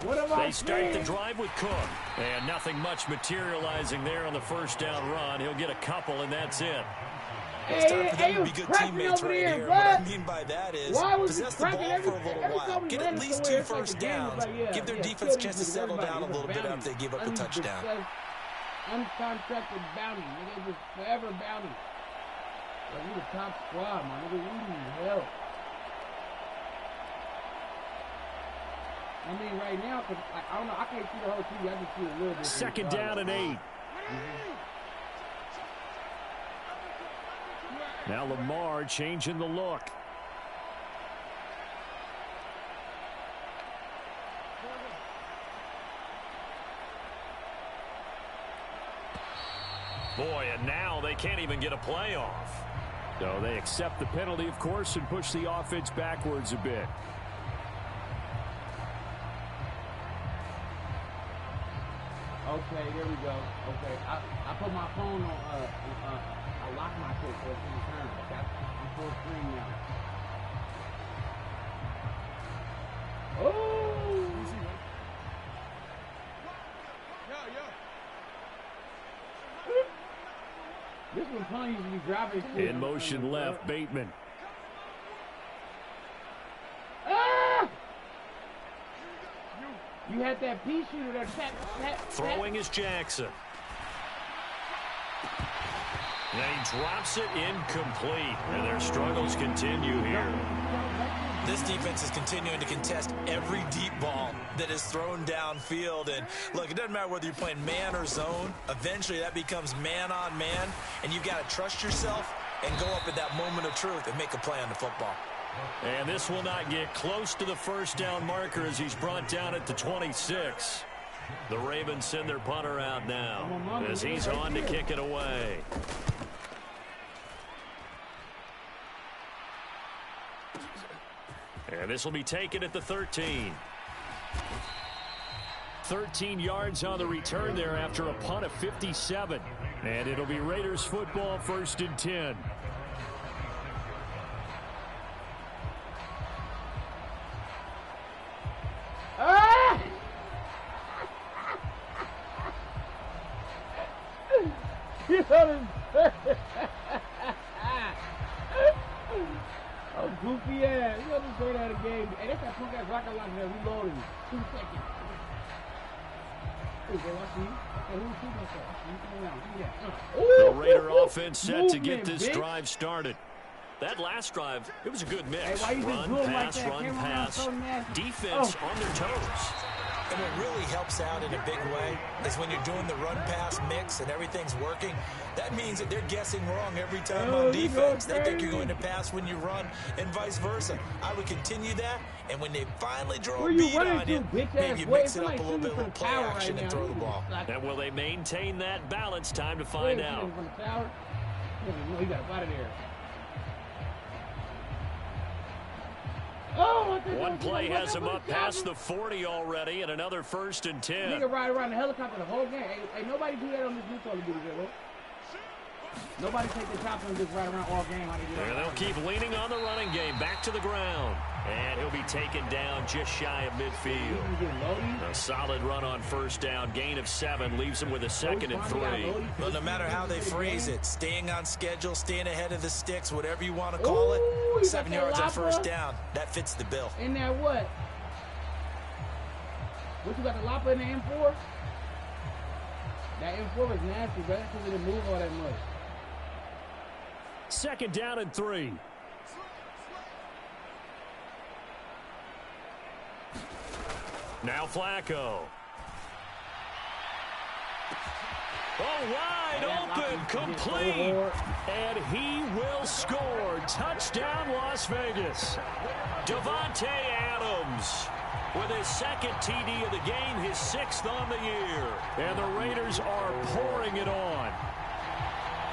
They start the drive with Cook. And nothing much materializing there on the first down run. He'll get a couple, and that's it. It's time for them to be good teammates right here. What I mean by that is possess the ball for a little while. Get at least 2 first downs. Give their defense a chance to settle down a little bit after they give up the touchdown. Uncontracted bounty. Nigga, just forever bounty. Like, we the top squad, man. Nigga, we need help. I mean, right now, cause I don't know, I can't see the whole TV. I can see a little bit. Second down and 8. Now Lamar changing the look. Boy, and now they can't even get a play off. So they accept the penalty, of course, and push the offense backwards a bit. Okay, there we go. Okay, I put my phone on, I locked my shit for it's in the turn. I'm full screen now. Oh! This one Pun used to be driving shit. In motion left, Bateman. Ah! You had that pea shooter that Throwing is Jackson. And he drops it incomplete. And their struggles continue here. This defense is continuing to contest every deep ball that is thrown downfield. And look, it doesn't matter whether you're playing man or zone. Eventually that becomes man on man. And you've got to trust yourself and go up at that moment of truth and make a play on the football. And this will not get close to the first down marker as he's brought down at the 26. The Ravens send their punter out now as he's on to kick it away. And this will be taken at the 13. 13 yards on the return there after a punt of 57. And it'll be Raiders football, 1st and 10. Ah! You know oh, goofy ass. You know straight out of the game. Hey, that's that punk ass rocket launcher that reloaded. 2 seconds. Hey, bro, I see you. Okay, who's shooting us at? You come around. Give me that. The Raider offense set to get this drive started. That last drive, it was a good mix. Hey, run, pass, run, pass. Defense on their toes. And what really helps out in a big way is when you're doing the run-pass mix and everything's working, that means that they're guessing wrong every time on defense. They think you're going to pass when you run and vice versa. I would continue that, and when they finally draw a beat on you, maybe you mix it up a little bit with play action and throw the ball. And will they maintain that balance? Time to find out. You got out of there. Oh, one play has him up past the 40 already, and another 1st and 10. Nigga ride around the helicopter the whole game. Hey, nobody do that on this new Call of Duty, bro. Nobody take the chopper and just ride around all game. And they'll keep leaning on the running game. Back to the ground. And he'll be taken down just shy of midfield. A solid run on 1st down. Gain of 7 leaves him with a 2nd and 3. Well, no matter how they phrase it, staying on schedule, staying ahead of the sticks, whatever you want to call it, 7 yards on 1st down. That fits the bill. In that what? What you got, the Lapa in the M4? That M4 was nasty, bro. Because it didn't move all that much. 2nd down and 3. Now Flacco. Oh, wide open, complete. And he will score. Touchdown, Las Vegas. Davante Adams with his 2nd TD of the game, his 6th on the year. And the Raiders are pouring it on.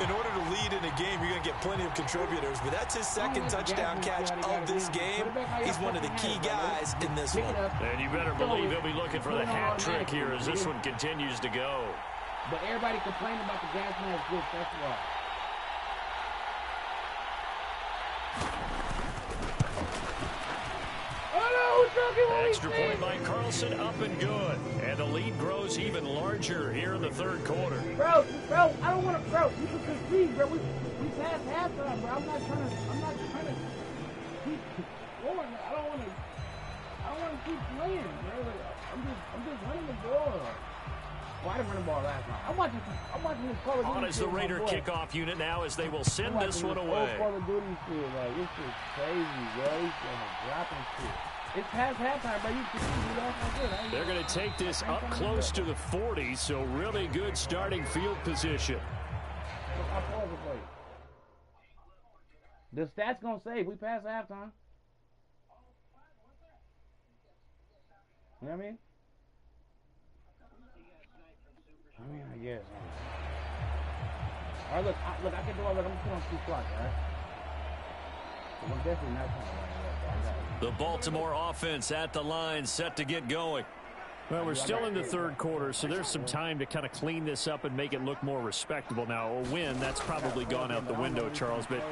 In order to lead in a game, you're going to get plenty of contributors, but that's his 2nd touchdown catch of this game. He's one of the key guys in this one. And you better believe he'll be looking for the hat trick here as this one continues to go. But everybody complaining about the gas mask good, first of all. Oh, no, who's Extra point by Carlson, up and good. And the lead grows even larger here in the third quarter. Bro, I don't want to, bro, you can concede, bro. We passed halftime, bro. I'm not trying to keep scoring. I don't want to keep playing, bro. I'm just running the ball. Well, I didn't run the ball last night. I'm watching this Call of Duty. On is the Raider kickoff unit now as they will send this one away. Call of Duty shit, like, this is crazy, bro. He's dropping shit. It's past halftime, bro. You can see that. They're going to take this up close to the 40, so really good starting field position. The stats gonna say we passed halftime. You know what I mean? I guess. All right, look, I can do all that. I'm gonna put on 2 clocks, all right? I'm definitely not trying to. The Baltimore offense at the line, set to get going. Well, we're still in the third quarter, so there's some time to kind of clean this up and make it look more respectable. Now, a win, that's probably gone out the window, Charles, but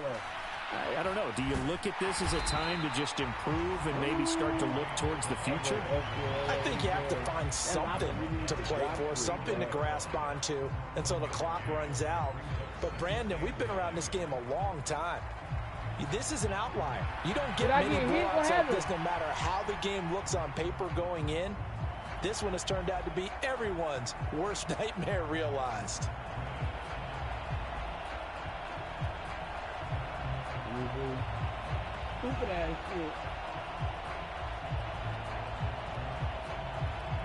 I don't know. Do you look at this as a time to just improve and maybe start to look towards the future? I think you have to find something to play for, something to grasp onto until the clock runs out. But, Brandon, we've been around this game a long time. This is an outlier. You don't get many blowouts like this no matter how the game looks on paper going in. This one has turned out to be everyone's worst nightmare realized. Stupid ass shit.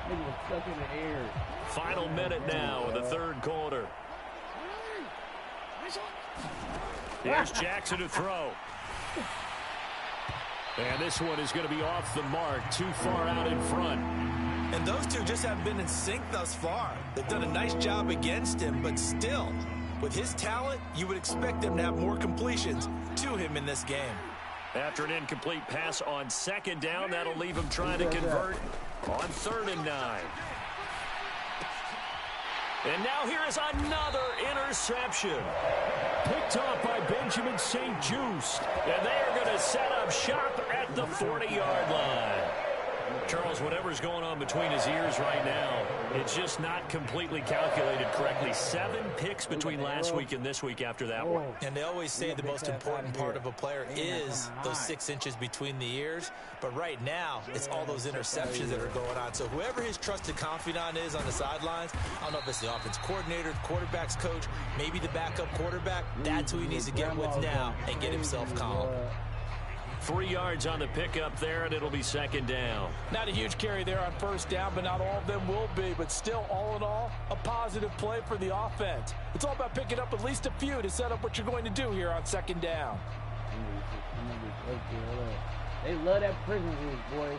Nigga was stuck in the air. Final minute now of the third quarter. Here's Jackson to throw. And this one is going to be off the mark, too far out in front. And those two just haven't been in sync thus far. They've done a nice job against him, but still, with his talent, you would expect them to have more completions to him in this game. After an incomplete pass on second down, that'll leave him trying to convert on 3rd and 9. And now here is another interception. Picked off by Benjamin St-Juste. And they are going to set up shop at the 40-yard line. Charles, whatever's going on between his ears right now, it's just not completely calculated correctly. 7 picks between last week and this week after that one. And they always say the most important part of a player is those 6 inches between the ears. But right now, it's all those interceptions that are going on. So whoever his trusted confidant is on the sidelines, I don't know if it's the offense coordinator, the quarterback's coach, maybe the backup quarterback, that's who he needs to get with now and get himself calm. 3 yards on the pickup there, and it'll be 2nd down. Not a huge carry there on 1st down, but not all of them will be. But still, all in all, a positive play for the offense. It's all about picking up at least a few to set up what you're going to do here on 2nd down. They love that prison roof, boy.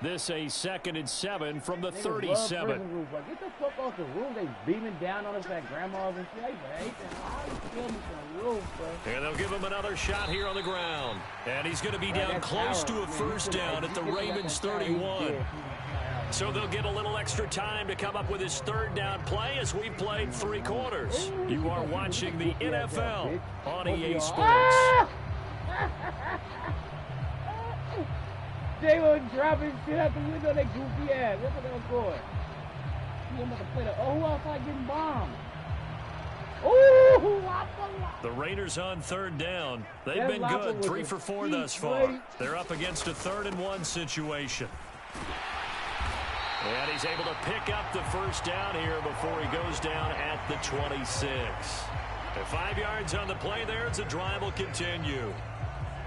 This a 2nd and 7 from the 37. Like, get the fuck off the roof. They beaming down on us like grandmas and shit. I hate that. Why you kill me from the roof, bro? And they'll give him another shot here on the ground. And he's going to be down close to a 1st down at the Ravens 31. So they'll get a little extra time to come up with his 3rd down play as we played 3 quarters. You are watching the NFL on EA Sports. They were dropping shit out the window, they goofy ass. That's what they were going. You about to play the, who outside getting bombed? Ooh, the Raiders on 3rd down. They've been good, 3 for 4 thus far. They're up against a 3rd and 1 situation. And he's able to pick up the 1st down here before he goes down at the 26. And 5 yards on the play there as the drive will continue.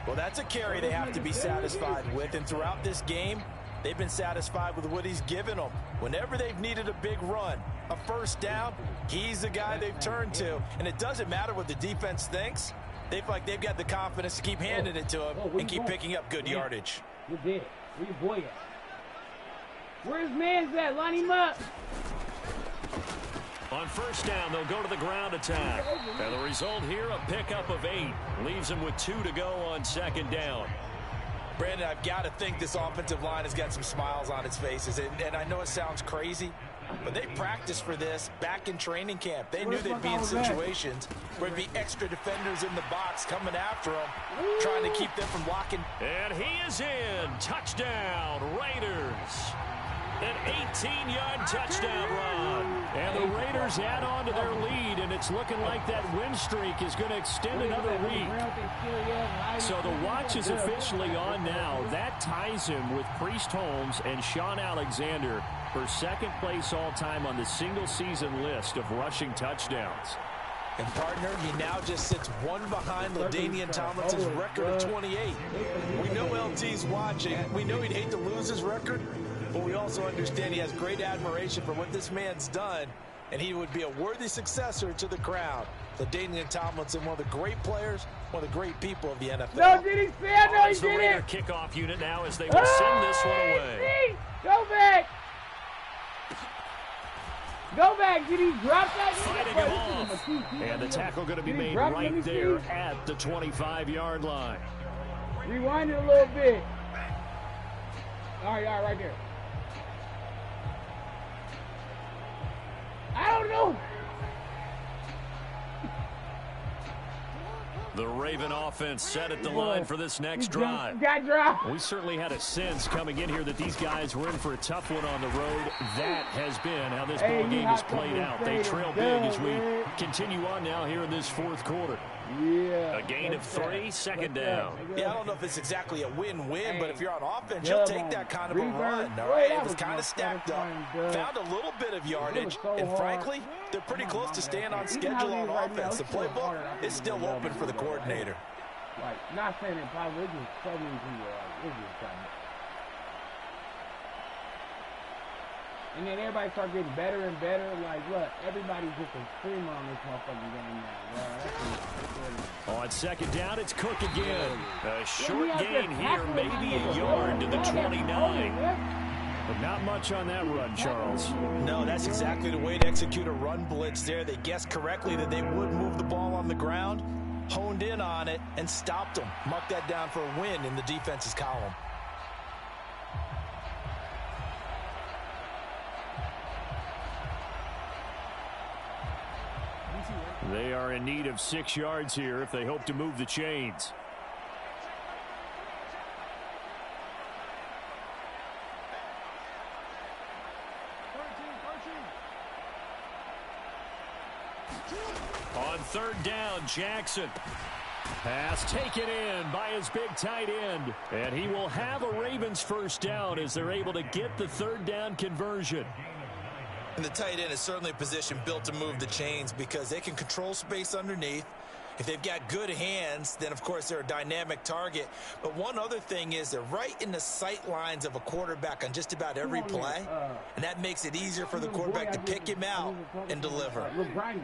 Well, that's a carry they have to be satisfied with, and throughout this game, they've been satisfied with what he's given them. Whenever they've needed a big run, a 1st down, he's the guy they've turned to, and it doesn't matter what the defense thinks. They feel like they've got the confidence to keep handing it to him and keep picking up good yardage. You're dead. Where your boy at? Where his man's at? Line him up. On 1st down, they'll go to the ground attack. And the result here, a pickup of 8. Leaves them with 2 to go on 2nd down. Brandon, I've got to think this offensive line has got some smiles on its faces. And I know it sounds crazy, But they practiced for this back in training camp. They knew they'd be in situations where there'd be extra defenders in the box coming after them, trying to keep them from blocking. And he is in. Touchdown, Raiders. An 18-yard touchdown run. And the Raiders add on to their lead, and it's looking like that win streak is going to extend another week. So the watch is officially on now. That ties him with Priest Holmes and Sean Alexander for second place all-time on the single-season list of rushing touchdowns. And, partner, he now just sits one behind LaDainian Tomlinson's record of 28. We know LT's watching. We know he'd hate to lose his record, but we also understand he has great admiration for what this man's done, and he would be a worthy successor to the crown. LaDainian Tomlinson, one of the great players, one of the great people of the NFL. No, did he stand? No, he It's the did Raider it. kickoff unit now as they will send this one away. Go back. Go back. Did he drop that? Fighting him off. And the tackle going to be made right there at the 25-yard line. Rewind it a little bit. All right, right there. I don't know. The Raven offense set at the line for this next drive. Got dropped. We certainly had a sense coming in here that these guys were in for a tough one on the road. That has been how this ball game has played out. They trail big as we continue on now here in this fourth quarter. Yeah. A gain of 3, second down. Yeah, I don't know if it's exactly a win-win, but if you're on offense, you'll take that kind of a run, all right? It was kind of stacked up, found a little bit of yardage, and frankly, they're pretty close to staying on schedule on offense. The playbook is still open for the coordinator. Like, not saying it probably, it's just so many people, it's just kind of. And then everybody start getting better and better. Like, look, everybody's just a screamer on this motherfucking game now. On second down, it's Cook again. A short gain here, maybe a yard to the 29. But not much on that run, Charles. No, that's exactly the way to execute a run blitz there. They guessed correctly that they would move the ball on the ground, honed in on it, and stopped them. Marked that down for a win in the defense's column. They are in need of 6 yards here if they hope to move the chains. On third down, Jackson. Pass taken in by his big tight end. And he will have a Ravens first down as they're able to get the third down conversion. And the tight end is certainly a position built to move the chains because they can control space underneath. If they've got good hands, then, of course, they're a dynamic target. But one other thing is they're right in the sight lines of a quarterback on just about every play. And that makes it easier for the quarterback to pick him out and deliver. Look, Grimy.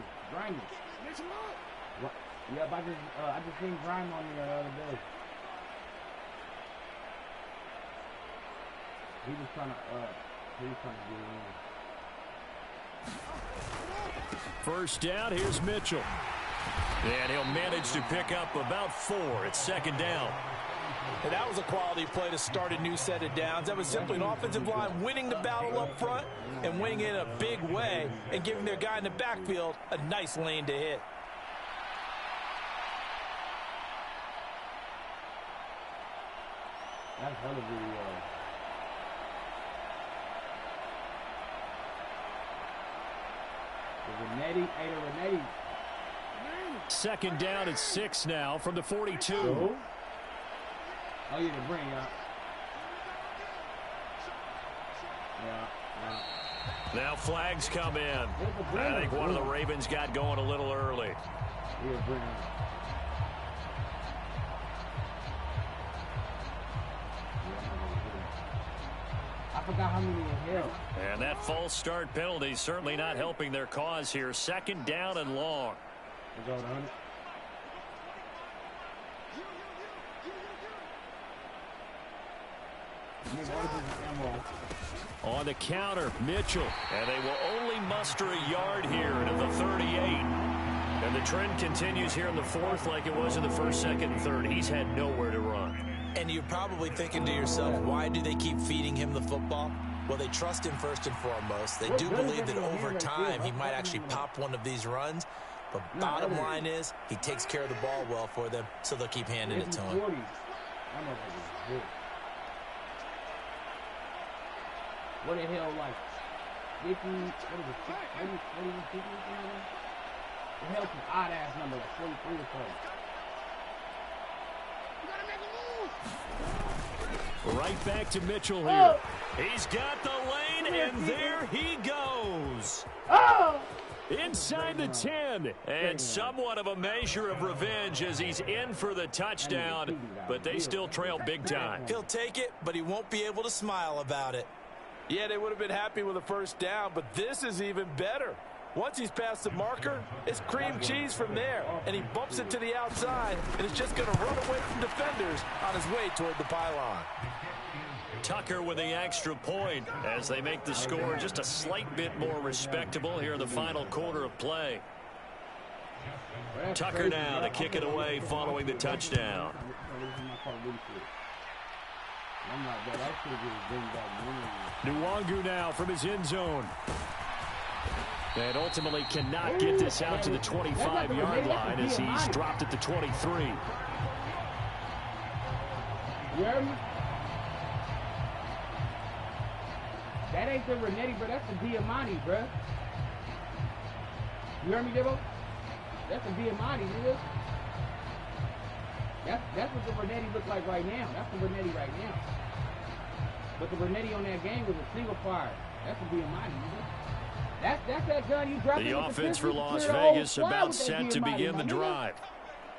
Yep, I just seen Grime on the other day. He was trying to get in. First down, here's Mitchell. And he'll manage to pick up about 4 at second down. And that was a quality play to start a new set of downs. That was simply an offensive line winning the battle up front and winning it in a big way and giving their guy in the backfield a nice lane to hit. That's hell of a video. Renetti. Second down at 6 now from the 42. Oh, yeah, the bring up. Yeah. Now flags come in. I think one of the Ravens got going a little early. Yeah, bring up. I forgot how many in hell. And that false start penalty certainly not helping their cause here. Second down and long. On the counter, Mitchell. And they will only muster a yard here at the 38. And the trend continues here in the fourth like it was in the first, second, and third. He's had nowhere to run. And you're probably thinking to yourself, why do they keep feeding him the football? Well, they trust him first and foremost. They do believe that over time he might actually pop one of these runs. But bottom line is he takes care of the ball well for them, so they'll keep handing it to him. What the hell, like 50, what is it, 50? The hell's an odd-ass number, like 43 to 40. Right back to Mitchell here. He's got the lane, and there he goes. Inside the 10. And somewhat of a measure of revenge as he's in for the touchdown, but they still trail big time. He'll take it, but he won't be able to smile about it. Yeah, they would have been happy with a first down, but this is even better. Once he's past the marker, it's cream cheese from there, and he bumps it to the outside, and is just going to run away from defenders on his way toward the pylon. Tucker with the extra point as they make the score just a slight bit more respectable here in the final quarter of play. Tucker now to kick it away following the touchdown. Nwangu now from his end zone. And ultimately cannot get this out to the 25-yard line as he's dropped at the 23. You heard me? That ain't the Renetti, bro. That's the Diamante, bro. You heard me, Dibbo? That's the Diamante, nigga. That's what the Renetti look like right now. That's the Renetti right now. But the Renetti on that game was a single fire. That's the Diamante, nigga. That's that gun you dropped. The offense for Las Vegas about set to begin the drive.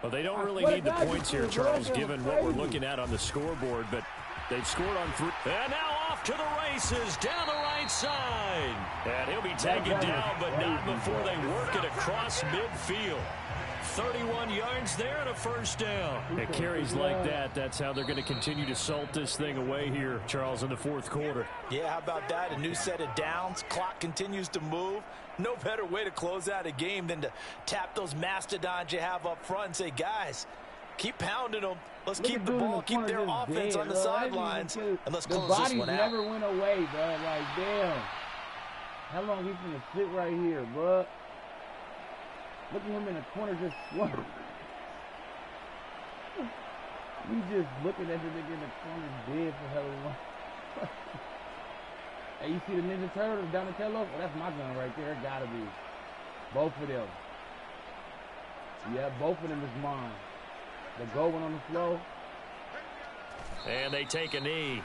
Well, they don't really need the points here, Charles, given what we're looking at on the scoreboard, but they've scored on 3. And now off to the races down the right side. And he'll be taken down, but not before they work it across midfield. 31 yards there and a first down. It carries like that. That's how they're going to continue to salt this thing away here, Charles, in the fourth quarter. Yeah, how about that? A new set of downs. Clock continues to move. No better way to close out a game than to tap those mastodons you have up front and say, guys, keep pounding them. Let's keep the ball, keep their offense on the sidelines, and let's close this one out. The bodies never went away, bro. Like, damn. How long he finna sit right here, bro? Look at him in the corner just slumping. We just looking at the nigga in the corner dead for hell of a long. Hey, you see the Ninja Turtles, Donatello? Well, that's my gun right there. It gotta be. Both of them. Yeah, both of them is mine. The gold one on the floor. And they take a knee.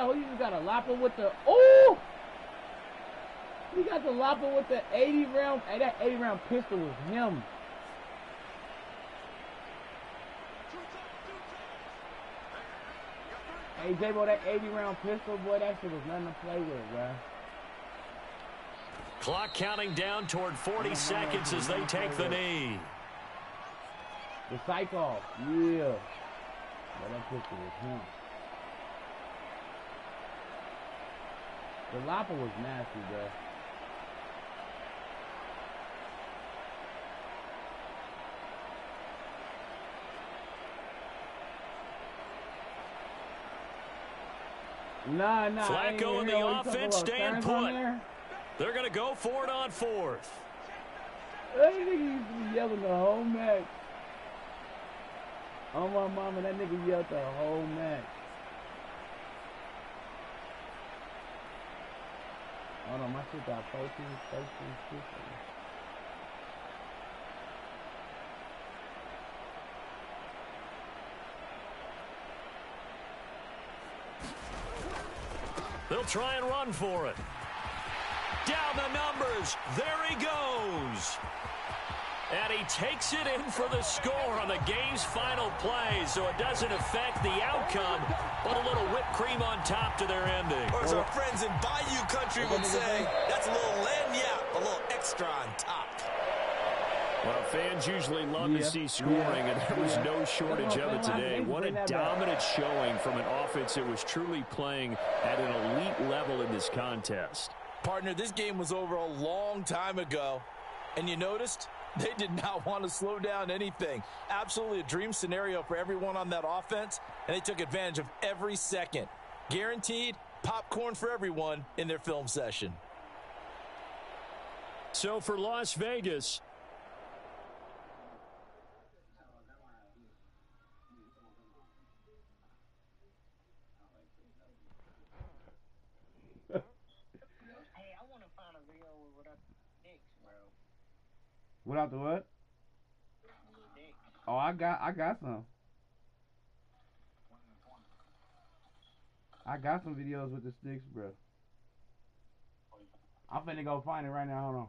Oh, you just got a lopper with the, oh! He got the lopper with the 80 round, hey, that 80 round pistol was him. Hey, J-Bo, that 80 round pistol, boy, that shit was nothing to play with, bro. Clock counting down toward 40 seconds as they take the knee. The psycho, yeah. But that pistol was him. The lopper was nasty, bro. Nah. Flacco and the offense staying put. They're going to go for it on fourth. That nigga used to be yelling the whole match. Oh, my mama, that nigga yelled the whole match. Hold on, my shit got 14, 13, 15. They'll try and run for it. Down the numbers. There he goes. And he takes it in for the score on the game's final play, so it doesn't affect the outcome, but a little whipped cream on top to their ending. Or as our friends in Bayou Country would say, that's a little lagniappe, a little extra on top. Well, fans usually love to see scoring, and there was no shortage of it today. What a dominant showing from an offense that was truly playing at an elite level in this contest. Partner, this game was over a long time ago, and you noticed they did not want to slow down anything. Absolutely a dream scenario for everyone on that offense, and they took advantage of every second. Guaranteed popcorn for everyone in their film session. So for Las Vegas, Without the what? Oh, I got some. I got some videos with the sticks, bro. I'm finna go find it right now. Hold on.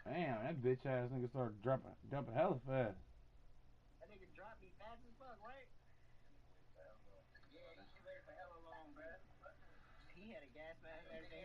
Damn, that bitch ass nigga started jumping hella fast. That nigga dropped me fast as fuck, right? Yeah, he was there for hella long, bro. He had a gas mask and everything.